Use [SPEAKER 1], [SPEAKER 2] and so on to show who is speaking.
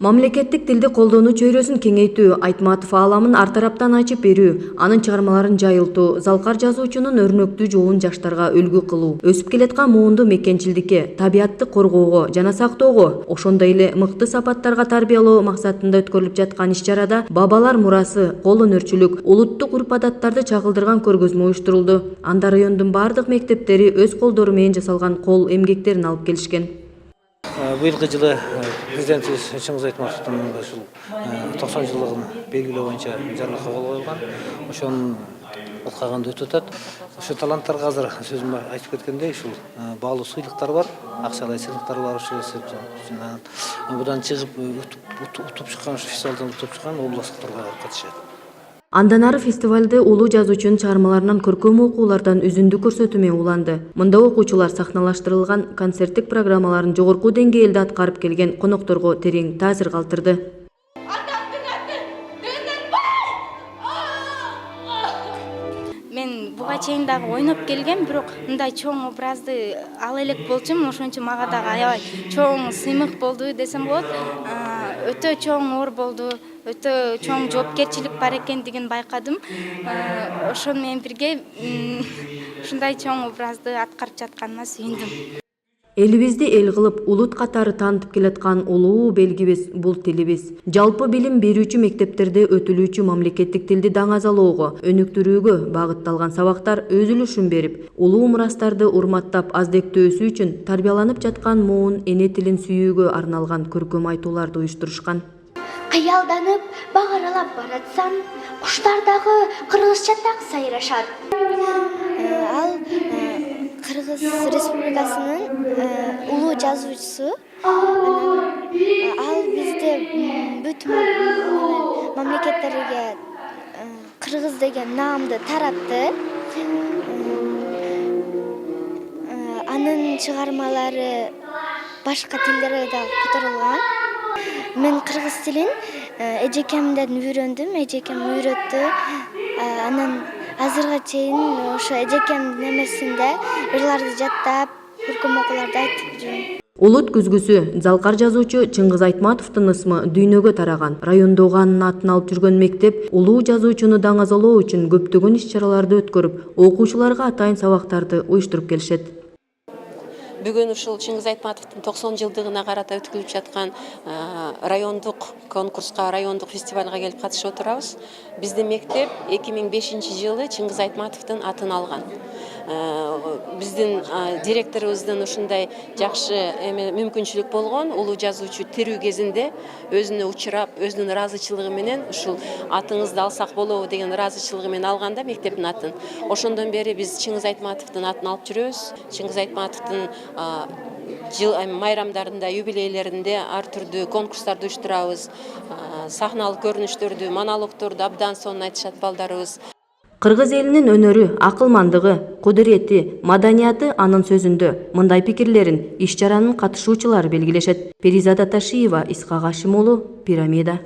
[SPEAKER 1] Мамлекеттик тилди колдонуу чөйрөсүн кеңейтүү, Айтматов ааламын ар тараптан ачып берүү, анын чыгармаларын жайылтуу, Залкар жазуучунун өрнөктүү жолун жаштарга үлгү кылуу, өсүп келаткан муунду мекенчилдикке, табиатты коргоого жана сактоого, ошондой эле мыкты сапаттарга тарбиялоо максатында өткөрүлүп жаткан иш-чарада бабалар мурасы, кол өнөрчүлүк, улуттук урп-адаттарды чагылдырган көргөзмө уюштурулду. Анда райондун бардык мектептери өз колдору менен жасалган кол эмгектерин алып келишкен.
[SPEAKER 2] Быйылгы жылы президентибиз Чыңгыз Айтматовдун ушул 90 жылдыгын белгилөө боюнча жаргы кабыл коюлган. Ошонун алкагында өтүп атат. Ошо таланттарга азыр сөзүм айтып кеткендей, ушул баалуу сыйлыктар бар, акчалай сыйлыктар бар ошол эсептен. Будан чыгып утуп чыккан, фестивалдан утуп чыккан областтарга катышат.
[SPEAKER 1] Андан ары фестивалде улуу жазуучунун чыгармаларынан көркөм окуулардан үзүндү көрсөтүү уланды. Мында окуучулар сахналаштырылган концерттик программаларын жогорку деңгээлде аткарып келген конокторго терең таасир калтырды.
[SPEAKER 3] Мен буга чейин дагы ойноп келгем, бирок мындай чоң образды ала элек болчумун, ошон үчүн мага дагы аябай чоң сыймык болду десем болот. Өтө чоң оор болду, өтө чоң жоопкерчилик бар экендигин байкадым. Ошону менен бирге ушундай чоң образды аткарып жатканыма сүйүндүм.
[SPEAKER 1] Элибизди эл кылып, улут катары таанытып келаткан улуу белгибиз бул тилибиз. Жалпы билим берүүчү мектептерде өтүлүүчү мамлекеттик тилди даңазалоого, өнүктүрүүгө багытталган сабактар өз үлүшүн берип, улуу мурастарды урматтап аздектөөсү үчүн тарбияланып жаткан муун эне тилин сүйүүгө арналган көркөм айтууларды уюштурушкан.
[SPEAKER 4] Кыялданып, багаралап баратсам, куштар дагы кыргызча так сайрашат. Ал Кыргыз Республикасынын улуу жазуучусу. Ал бизде бүт мамлекеттерге кыргыз деген наамды таратты. Анын чыгармалары башка тилдерге да которулган. Мен кыргыз тилин эжекемден үйрөндүм, эжекем үйрөттү. Анан азырга чейин ошо эжекемдин эмесинде ырларды жаттап, көркөм окууларды айтып жүрөм.
[SPEAKER 1] Улут күзгүсү Залкар жазуучу Чыңгыз Айтматовдун ысмы дүйнөгө тараган. Райондогу анын атын алып жүргөн мектеп улуу жазуучуну даңазалоо үчүн көптөгөн иш-чараларды өткөрүп, окуучуларга атайын сабактарды уюштуруп келишет.
[SPEAKER 5] Бүгүн ушул Чыңгыз Айтматовдун 90 жылдыгына карата өткөрүлүп жаткан райондук конкурска, райондук фестивалга келип катышып отурабыз. Биздин мектеп 2005 жылы Чыңгыз Айтматовдун атын алган. Биздин директорубуздун ушундай жакшы мүмкүнчүлүк болгон, улуу жазуучу тирүү кезинде өзүнө учурап, өзүнүн ыраазычылыгы менен ушул атыңызды алсак болобу деген ыраазычылыгы менен алганда мектептин атын. Ошондон бери биз Чыңгыз Айтматовдун атын алып жүрөбүз. Чыңгыз Айтматовдун жыл майрамдарында, юбилейлеринде ар түрдүү конкурстарды уюштурабыз. Сахналык көрүнүштөрдү, монологторду абдан сонун айтышат балдарыбыз.
[SPEAKER 1] Кыргыз элинин өнөрү, акылмандыгы, кудурети, маданияты анын сөзүндө. Мындай пикирлерин иш-чаранын катышуучулары белгилешет. Перизада Ташиева, Исхак Ашим уулу, Пирамида.